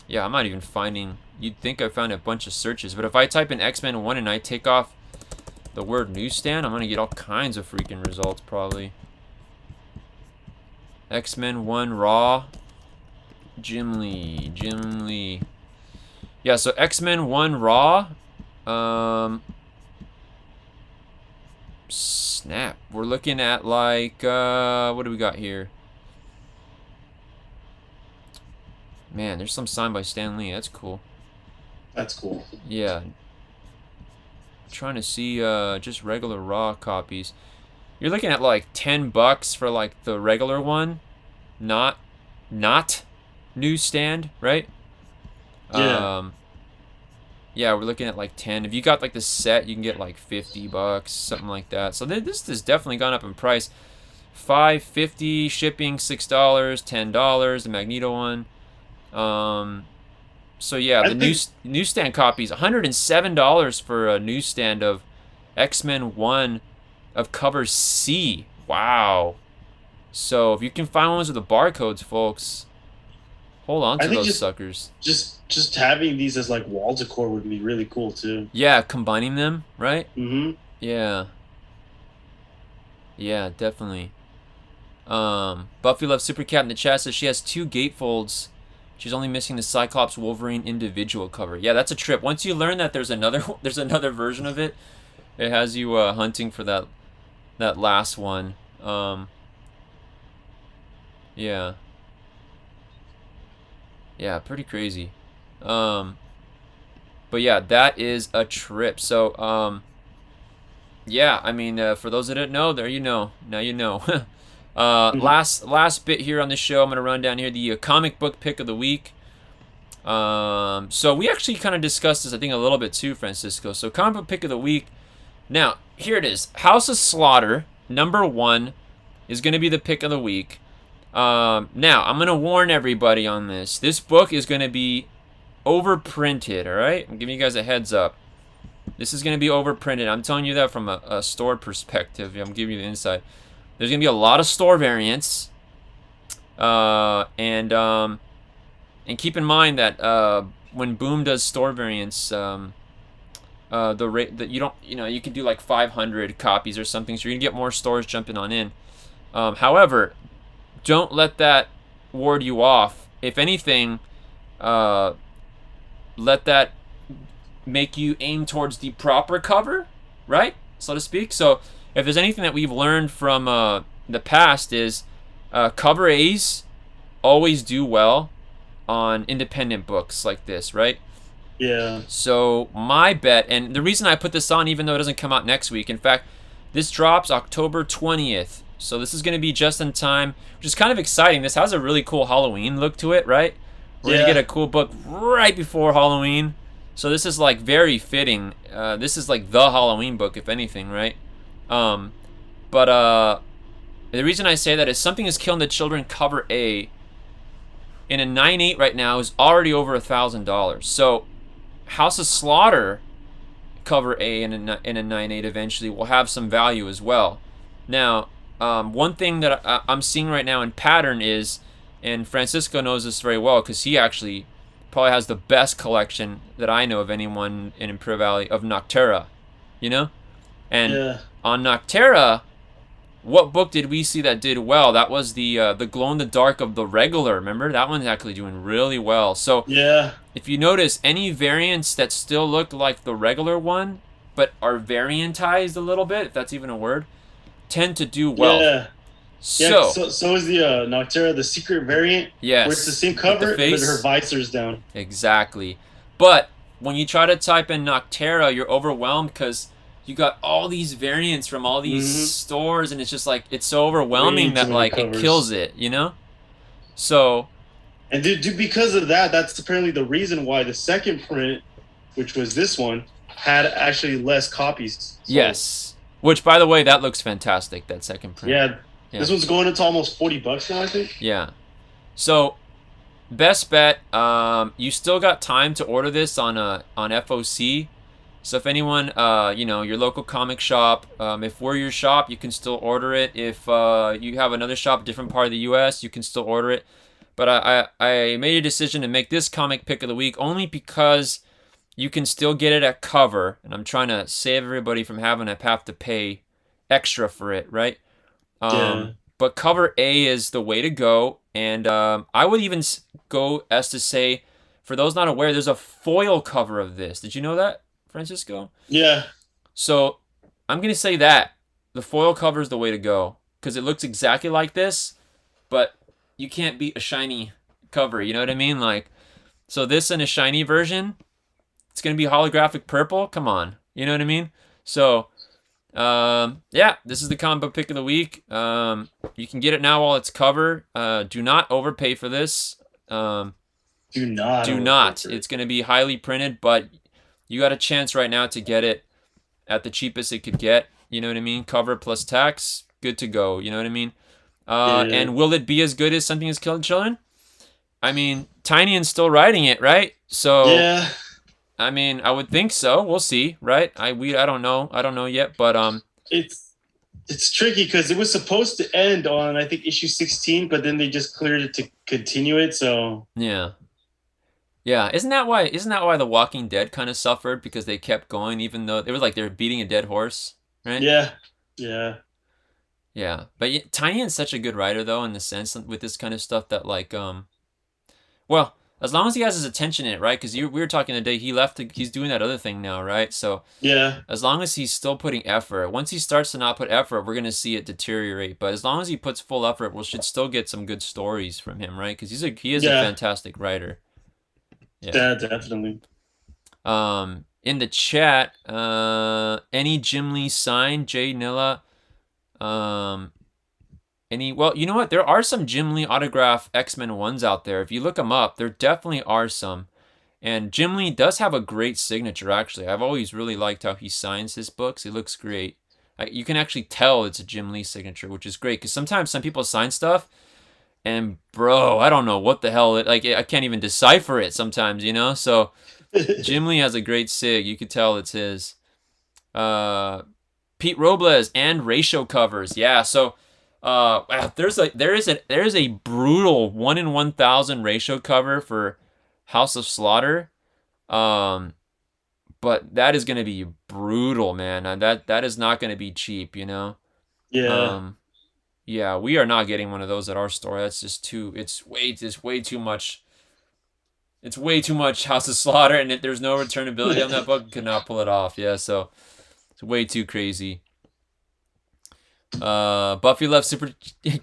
[SPEAKER 1] yeah, I'm not even finding. You'd think I found a bunch of searches, but if I type in X-Men 1 and I take off the word newsstand, I'm gonna get all kinds of freaking results probably. X-Men 1 Raw. Jim Lee. Yeah, so X-Men 1 Raw. Snap. We're looking at like, what do we got here? Man, there's some sign by Stan Lee. That's cool.
[SPEAKER 2] That's cool.
[SPEAKER 1] Yeah. Trying to see just regular raw copies. You're looking at like $10 for like the regular one, not newsstand, right?
[SPEAKER 2] Yeah.
[SPEAKER 1] Yeah, we're looking at like 10. If you got like the set, you can get like $50, something like that. So this has definitely gone up in price. $5.50 shipping, $6, $10. The Magneto one. So yeah, the newsstand copies, $107 for a newsstand of X-Men 1 of cover C. Wow. So if you can find ones with the barcodes, folks, hold on to those suckers.
[SPEAKER 2] Just having these as like wall decor would be really cool too.
[SPEAKER 1] Yeah, combining them, right?
[SPEAKER 2] Mm-hmm.
[SPEAKER 1] Yeah. Yeah, definitely. Buffy Loves Supercat in the chat says she has 2 gatefolds. She's only missing the Cyclops Wolverine individual cover. Yeah, that's a trip. Once you learn that there's another version of it, it has you hunting for that last one. Yeah. Yeah, pretty crazy. But yeah, that is a trip. So yeah, I mean, for those that didn't know, there you know. Now you know. Last bit here on the show, I'm gonna run down here the comic book pick of the week. So we actually kind of discussed this, I think, a little bit too, Francisco. So comic book pick of the week. Now here it is. House of Slaughter #1 is gonna be the pick of the week. Now I'm gonna warn everybody on this. This book is gonna be overprinted. All right, I'm giving you guys a heads up. This is going to be overprinted. I'm telling you that from a store perspective. I'm giving you the insight. There's going to be a lot of store variants. And keep in mind that when Boom does store variants, the rate that you can do like 500 copies or something, so you're gonna get more stores jumping on in. However, don't let that ward you off. If anything, let that make you aim towards the proper cover, right, so to speak. So if there's anything that we've learned from the past is cover A's always do well on independent books like this, right?
[SPEAKER 2] Yeah.
[SPEAKER 1] So my bet, and the reason I put this on, even though it doesn't come out next week, in fact, this drops October 20th. So this is going to be just in time, which is kind of exciting. This has a really cool Halloween look to it, right? We're going to get a cool book right before Halloween. So this is like very fitting. This is like the Halloween book, if anything, right? But the reason I say that is Something is Killing the Children cover A in a 9.8 right now is already over $1,000. So House of Slaughter cover A in a 9.8 eventually will have some value as well. Now, one thing that I'm seeing right now in pattern is, and Francisco knows this very well because he actually probably has the best collection that I know of anyone in Imperial Valley of Noctera, And on Noctera, what book did we see that did well? That was the Glow in the Dark of the Regular. Remember, that one's actually doing really well. So if you notice, any variants that still look like the regular one but are variantized a little bit, if that's even a word, tend to do well.
[SPEAKER 2] So is the Noctera, the secret variant.
[SPEAKER 1] Yes,
[SPEAKER 2] where it's the same cover, but her visor's down.
[SPEAKER 1] Exactly. But when you try to type in Noctera, you're overwhelmed because you got all these variants from all these stores, and it's just like, it's so overwhelming that like it kills it, So,
[SPEAKER 2] and because of that, that's apparently the reason why the second print, which was this one, had actually less copies. So,
[SPEAKER 1] yes, which by the way, that looks fantastic. That second print.
[SPEAKER 2] Yeah. This one's going into almost $40 now, I think.
[SPEAKER 1] Yeah. So, best bet. You still got time to order this on FOC. So if anyone, your local comic shop, if we're your shop, you can still order it. If you have another shop, different part of the U.S., you can still order it. But I made a decision to make this comic pick of the week only because you can still get it at cover, and I'm trying to save everybody from having to have to pay extra for it, right? But cover A is the way to go, and I would even go as to say, for those not aware, there's a foil cover of this. Did you know that, Francisco?
[SPEAKER 2] Yeah.
[SPEAKER 1] So I'm going to say that the foil cover is the way to go because it looks exactly like this, but you can't beat a shiny cover. You know what I mean? Like, so this in a shiny version, it's going to be holographic purple. Come on. You know what I mean? So, this is the comic book pick of the week. You can get it now while it's cover. Do not overpay for this. Do not. It's going to be highly printed, but you got a chance right now to get it at the cheapest it could get. You know what I mean? Cover plus tax, good to go. You know what I mean? And will it be as good as Something Is Killing Children? I mean, Tynion's still writing it, right? So, I mean, I would think so. We'll see, right? I don't know yet, but
[SPEAKER 2] it's tricky because it was supposed to end on, I think, issue 16, but then they just cleared it to continue it. So
[SPEAKER 1] yeah, isn't that why The Walking Dead kind of suffered, because they kept going even though they were beating a dead horse, right?
[SPEAKER 2] Yeah.
[SPEAKER 1] But Tynion's such a good writer though, in the sense with this kind of stuff that as long as he has his attention in it, right? Because we were talking today, he's doing that other thing now, right? So as long as he's still putting effort, once he starts to not put effort, we're gonna see it deteriorate. But as long as he puts full effort, we should still get some good stories from him, right? Because he is a fantastic writer.
[SPEAKER 2] Yeah, definitely.
[SPEAKER 1] In the chat, any Jim Lee sign, Jay Nilla. You know what? There are some Jim Lee autograph X-Men 1s out there. If you look them up, there definitely are some. And Jim Lee does have a great signature, actually. I've always really liked how he signs his books. It looks great. You can actually tell it's a Jim Lee signature, which is great. Because sometimes some people sign stuff, and bro, I don't know what the hell I can't even decipher it sometimes, So Jim Lee has a great sig. You could tell it's his. Pete Robles and ratio covers. Yeah, so there is a brutal 1 in 1,000 ratio cover for House of Slaughter. But that is going to be brutal, man. That is not going to be cheap, you know.
[SPEAKER 2] Yeah.
[SPEAKER 1] Yeah, we are not getting one of those at our store. That's just too. It's way too much. It's way too much House of Slaughter, and there's no returnability on that book. Could not pull it off. Yeah, so it's way too crazy. Buffy Love Super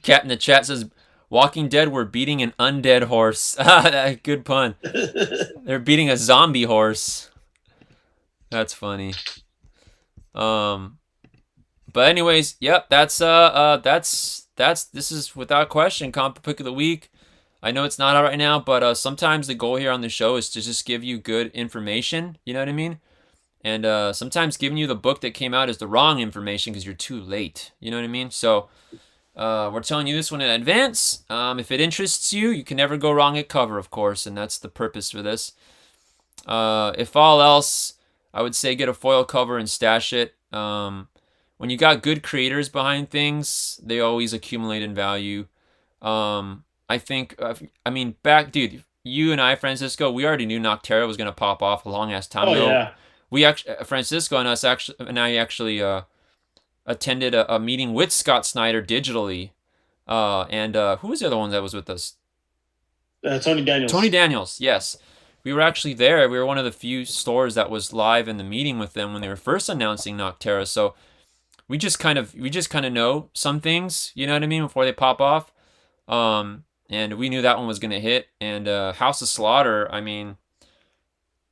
[SPEAKER 1] Cat in the chat says, "Walking Dead, we're beating an undead horse." Good pun. They're beating a zombie horse. That's funny. But anyways, yep, that's this is without question comic pick of the week. I know it's not out right now, but sometimes the goal here on the show is to just give you good information. You know what I mean? And sometimes giving you the book that came out is the wrong information because you're too late. You know what I mean? So we're telling you this one in advance. If it interests you, you can never go wrong at cover, of course, and that's the purpose for this. If all else, I would say get a foil cover and stash it. When you got good creators behind things, they always accumulate in value. I think, dude, you and I, Francisco, we already knew Noctera was going to pop off a long ass time ago.
[SPEAKER 2] Yeah.
[SPEAKER 1] We actually, Francisco and I actually attended a meeting with Scott Snyder digitally. And who was the other one that was with us?
[SPEAKER 2] Tony Daniels.
[SPEAKER 1] Tony Daniels, yes. We were actually there. We were one of the few stores that was live in the meeting with them when they were first announcing Noctera. So we just kind of know some things, you know what I mean, before they pop off. And we knew that one was going to hit. And House of Slaughter, I mean,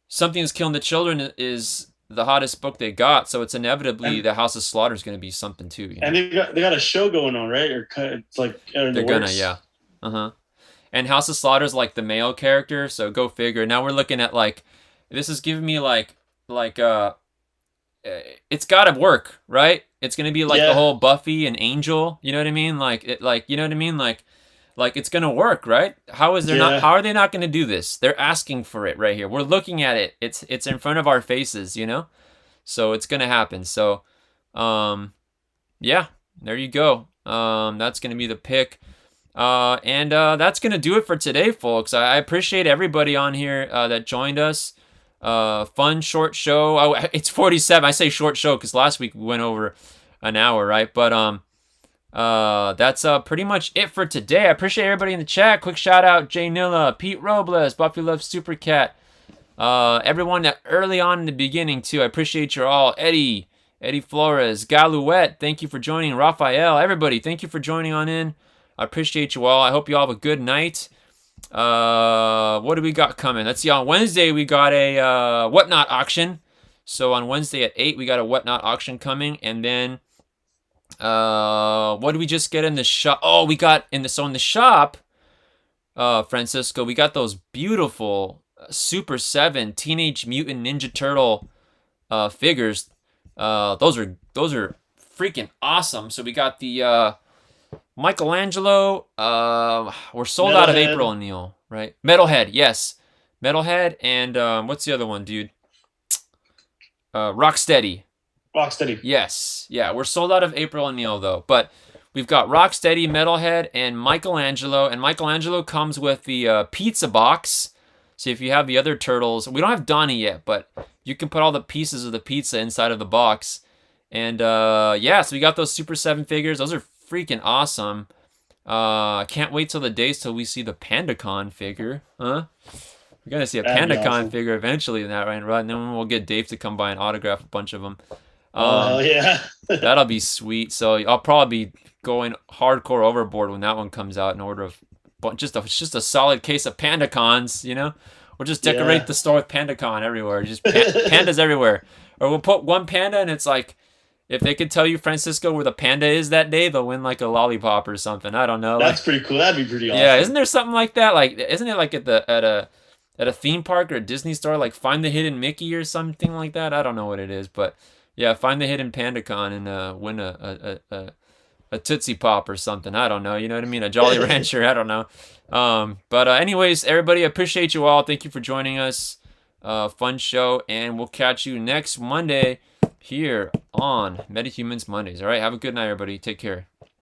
[SPEAKER 1] Something's Killing the Children is the hottest book they got, so it's inevitably the House of Slaughter is going to be something too. You know?
[SPEAKER 2] And they got a show going on, right? Or it's like
[SPEAKER 1] they're gonna, yeah. And House of Slaughter is like the male character, so go figure. Now we're looking at like, this is giving me like it's got to work, right? It's gonna be like the whole Buffy and Angel, you know what I mean? Like you know what I mean? Like it's gonna work, right? How is there not? How are they not gonna do this? They're asking for it right here. We're looking at it. It's in front of our faces, you know. So it's gonna happen. So, yeah, there you go. That's gonna be the pick. And that's gonna do it for today, folks. I appreciate everybody on here that joined us. Fun short show. Oh, it's 47. I say short show because last week we went over an hour, right? But that's pretty much it for today. I appreciate everybody in the chat. Quick shout out Jay Nilla, Pete Robles, Buffy Love Super Cat, everyone that early on in the beginning too. I appreciate you all. Eddie Flores, Galouette, thank you for joining. Raphael, everybody, thank you for joining on in. I appreciate you all. I hope you all have a good night. What do we got coming? Let's see. On Wednesday we got a Whatnot auction. So on Wednesday at 8 we got a Whatnot auction coming, and then what did we just get in the shop? Oh, we got in the shop, Francisco, we got those beautiful Super 7 Teenage Mutant Ninja Turtle figures. Those are freaking awesome. So we got the Michelangelo. We're sold out of April O'Neil, right? Metalhead, yes. Metalhead, and what's the other one, dude? Rocksteady.
[SPEAKER 2] Rocksteady.
[SPEAKER 1] Yes. Yeah, we're sold out of April O'Neil, though. But we've got Rocksteady, Metalhead, and Michelangelo. And Michelangelo comes with the pizza box. So if you have the other turtles, we don't have Donnie yet, but you can put all the pieces of the pizza inside of the box. And yeah, so we got those Super 7 figures. Those are freaking awesome. I can't wait till the days till we see the PandaCon figure. Huh? We're going to see a PandaCon figure eventually in that, right? And then we'll get Dave to come by and autograph a bunch of them.
[SPEAKER 2] Yeah.
[SPEAKER 1] That'll be sweet. So I'll probably be going hardcore overboard when that one comes out in order of just a solid case of PandaCons, you know? We'll just decorate the store with PandaCon everywhere. Just pandas everywhere. Or we'll put one panda and it's like, if they could tell you, Francisco, where the panda is that day, they'll win like a lollipop or something. I don't know.
[SPEAKER 2] That's pretty cool. That'd be pretty awesome.
[SPEAKER 1] Yeah, isn't there something like that? Like, isn't it like at a theme park or a Disney store, like Find the Hidden Mickey or something like that? I don't know what it is, but yeah, find the hidden PandaCon and win a Tootsie Pop or something. I don't know. You know what I mean? A Jolly Rancher. I don't know. But anyways, everybody, I appreciate you all. Thank you for joining us. Fun show, and we'll catch you next Monday here on Metahumans Mondays. All right, have a good night, everybody. Take care.